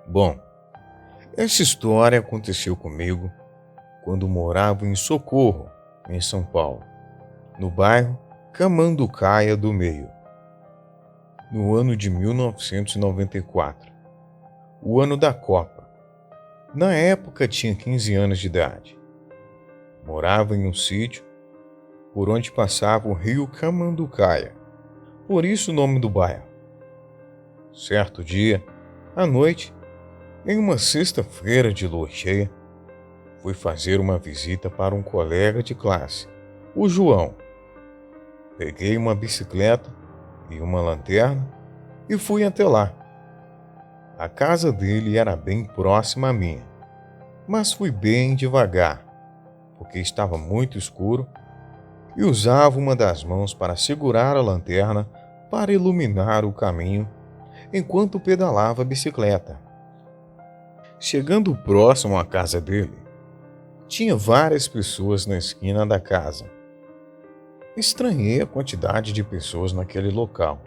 Bom, essa história aconteceu comigo quando morava em Socorro, em São Paulo, no bairro Camanducaia do Meio, no ano de 1994, o ano da Copa. Na época tinha 15 anos de idade. Morava em um sítio por onde passava o rio Camanducaia, por isso o nome do bairro. Certo dia, à noite, em uma sexta-feira de lua cheia, fui fazer uma visita para um colega de classe, o João. Peguei uma bicicleta e uma lanterna e fui até lá. A casa dele era bem próxima à minha, mas fui bem devagar, porque estava muito escuro e usava uma das mãos para segurar a lanterna para iluminar o caminho enquanto pedalava a bicicleta. Chegando próximo à casa dele, tinha várias pessoas na esquina da casa. Estranhei a quantidade de pessoas naquele local.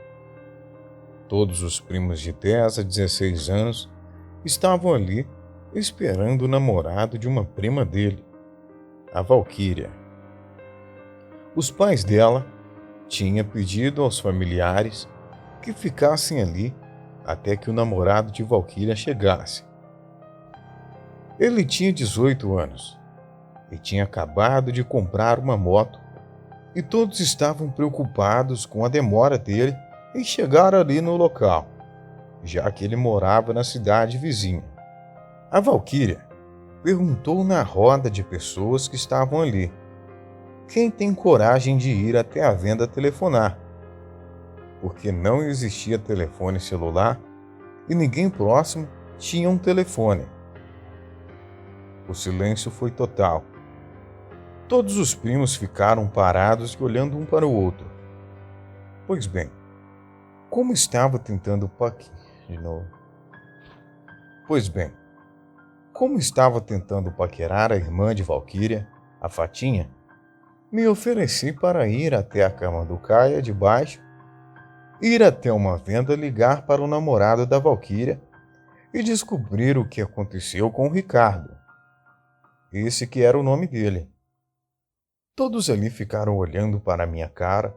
Todos os primos de 10 a 16 anos estavam ali esperando o namorado de uma prima dele, a Valquíria. Os pais dela tinham pedido aos familiares que ficassem ali até que o namorado de Valquíria chegasse. Ele tinha 18 anos e tinha acabado de comprar uma moto e todos estavam preocupados com a demora dele em chegar ali no local, já que ele morava na cidade vizinha. A Valquíria perguntou na roda de pessoas que estavam ali: quem tem coragem de ir até a venda telefonar? Porque não existia telefone celular e ninguém próximo tinha um telefone. O silêncio foi total. Todos os primos ficaram parados e olhando um para o outro. Pois bem, como estava tentando paquerar a irmã de Valquíria, a Fatinha, me ofereci para ir até a Camanducaia de baixo, ir até uma venda, ligar para o namorado da Valquíria e descobrir o que aconteceu com o Ricardo. Esse que era o nome dele. Todos ali ficaram olhando para a minha cara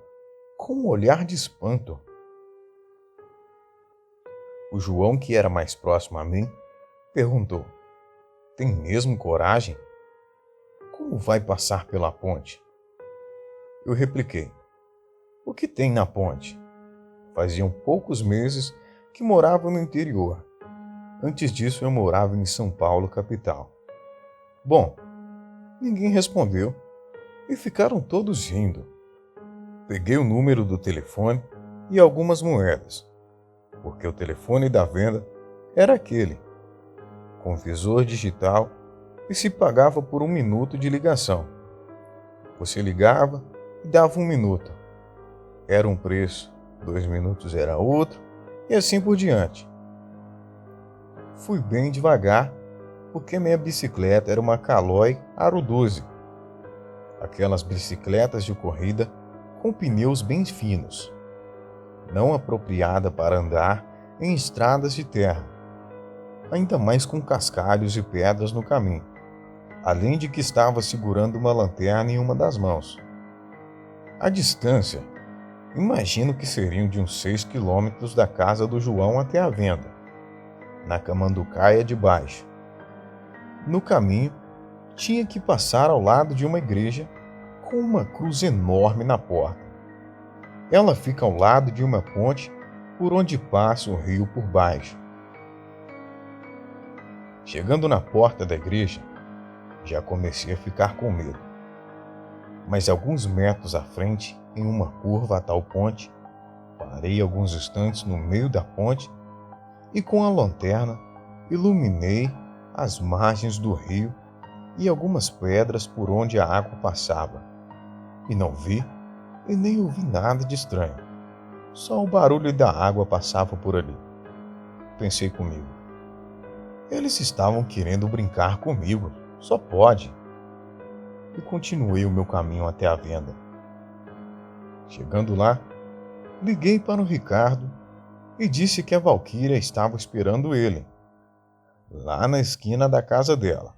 com um olhar de espanto. O João, que era mais próximo a mim, perguntou: tem mesmo coragem? Como vai passar pela ponte? Eu repliquei: o que tem na ponte? Faziam poucos meses que morava no interior. Antes disso eu morava em São Paulo, capital. Bom, ninguém respondeu e ficaram todos rindo. Peguei o número do telefone e algumas moedas, porque o telefone da venda era aquele, com visor digital, e se pagava por 1 minuto de ligação. Você ligava e dava 1 minuto. Era um preço, 2 minutos era outro, e assim por diante. Fui bem devagar, porque minha bicicleta era uma Caloi Aro 12, aquelas bicicletas de corrida com pneus bem finos, não apropriada para andar em estradas de terra, ainda mais com cascalhos e pedras no caminho, além de que estava segurando uma lanterna em uma das mãos. A distância, imagino que seriam de uns 6 quilômetros da casa do João até a venda, na Camanducaia de baixo. No caminho, tinha que passar ao lado de uma igreja com uma cruz enorme na porta. Ela fica ao lado de uma ponte por onde passa o rio por baixo. Chegando na porta da igreja, já comecei a ficar com medo. Mas alguns metros à frente, em uma curva a tal ponte, parei alguns instantes no meio da ponte e com a lanterna iluminei as margens do rio e algumas pedras por onde a água passava. E não vi e nem ouvi nada de estranho. Só o barulho da água passava por ali. Pensei comigo: eles estavam querendo brincar comigo, só pode. E continuei o meu caminho até a venda. Chegando lá, liguei para o Ricardo e disse que a Valquíria estava esperando ele. lá na esquina da casa dela.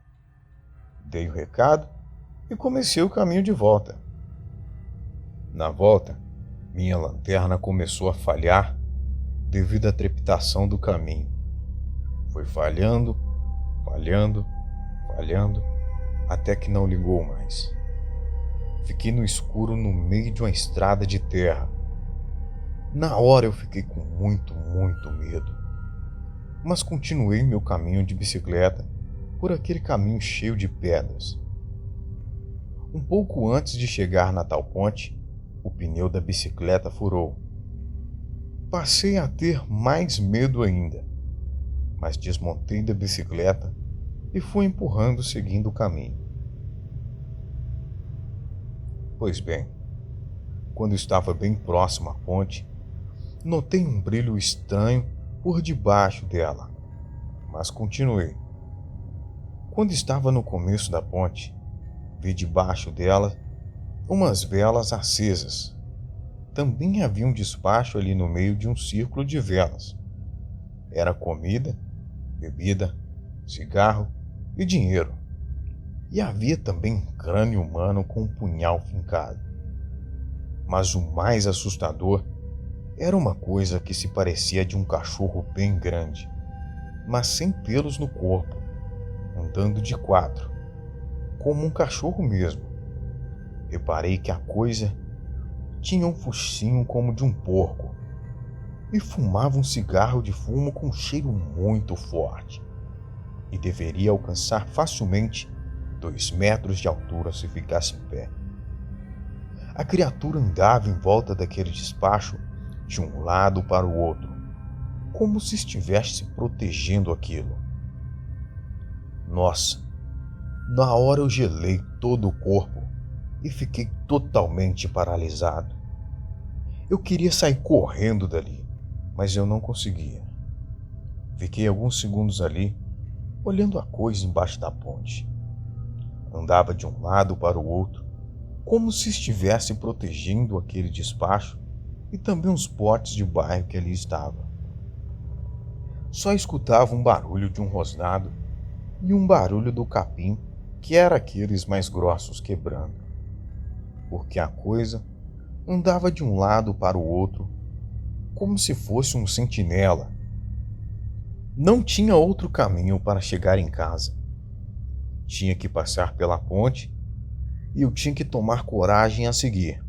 Dei o recado e comecei o caminho de volta. Na volta, minha lanterna começou a falhar devido à trepidação do caminho. Foi falhando, falhando, falhando, até que não ligou mais. Fiquei no escuro no meio de uma estrada de terra. Na hora eu fiquei com muito medo. Mas continuei meu caminho de bicicleta por aquele caminho cheio de pedras. Um pouco antes de chegar na tal ponte, o pneu da bicicleta furou. Passei a ter mais medo ainda, mas desmontei da bicicleta e fui empurrando seguindo o caminho. Pois bem, quando estava bem próximo à ponte, notei um brilho estranho por debaixo dela, mas continuei. Quando estava no começo da ponte, vi debaixo dela umas velas acesas. Também havia um despacho ali no meio de um círculo de velas. Era comida, bebida, cigarro e dinheiro. E havia também um crânio humano com um punhal fincado. Mas o mais assustador era uma coisa que se parecia de um cachorro bem grande, mas sem pelos no corpo, andando de quatro, como um cachorro mesmo. Reparei que a coisa tinha um focinho como de um porco e fumava um cigarro de fumo com um cheiro muito forte e deveria alcançar facilmente 2 metros de altura se ficasse em pé. A criatura andava em volta daquele despacho de um lado para o outro, como se estivesse protegendo aquilo. Nossa, na hora eu gelei todo o corpo e fiquei totalmente paralisado. Eu queria sair correndo dali, mas eu não conseguia. Fiquei alguns segundos ali, olhando a coisa embaixo da ponte. Andava de um lado para o outro, como se estivesse protegendo aquele despacho e também os potes de bairro que ali estavam. Só escutava um barulho de um rosnado e um barulho do capim, que era aqueles mais grossos quebrando, porque a coisa andava de um lado para o outro, como se fosse um sentinela. Não tinha outro caminho para chegar em casa. Tinha que passar pela ponte e eu tinha que tomar coragem a seguir.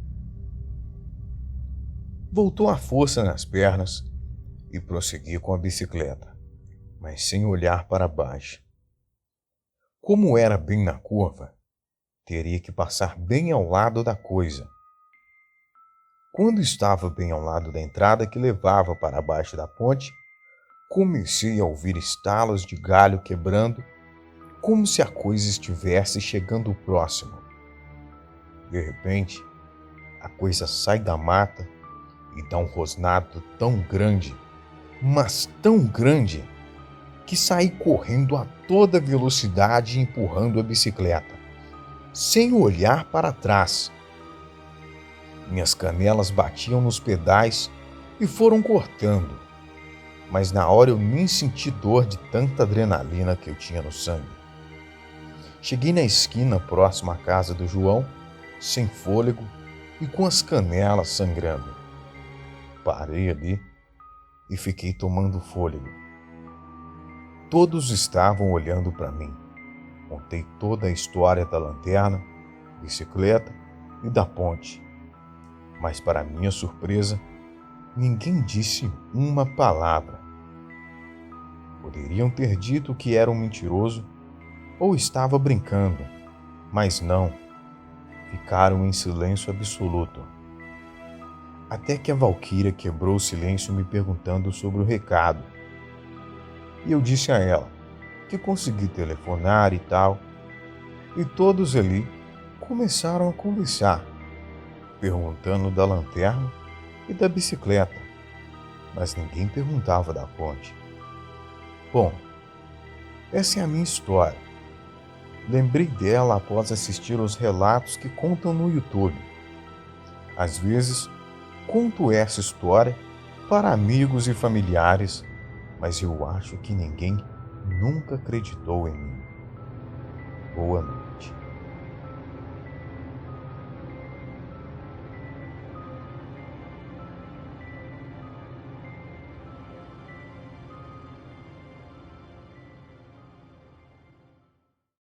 Voltou a força nas pernas e prossegui com a bicicleta, mas sem olhar para baixo. Como era bem na curva, teria que passar bem ao lado da coisa. Quando estava bem ao lado da entrada que levava para baixo da ponte, comecei a ouvir estalos de galho quebrando, como se a coisa estivesse chegando próximo. De repente, a coisa sai da mata e dá um rosnado tão grande, mas tão grande, que saí correndo a toda velocidade empurrando a bicicleta, sem olhar para trás. Minhas canelas batiam nos pedais e foram cortando, mas na hora eu nem senti dor de tanta adrenalina que eu tinha no sangue. Cheguei na esquina próxima à casa do João, sem fôlego e com as canelas sangrando. Parei ali e fiquei tomando fôlego. Todos estavam olhando para mim. Contei toda a história da lanterna, bicicleta e da ponte. Mas, para minha surpresa, ninguém disse uma palavra. Poderiam ter dito que era um mentiroso ou estava brincando, mas não. Ficaram em silêncio absoluto. Até que a Valquíria quebrou o silêncio me perguntando sobre o recado. E eu disse a ela que consegui telefonar e tal. E todos ali começaram a conversar, perguntando da lanterna e da bicicleta, mas ninguém perguntava da ponte. Bom, essa é a minha história. Lembrei dela após assistir os relatos que contam no YouTube. Às vezes, conto essa história para amigos e familiares, mas eu acho que ninguém nunca acreditou em mim. Boa noite.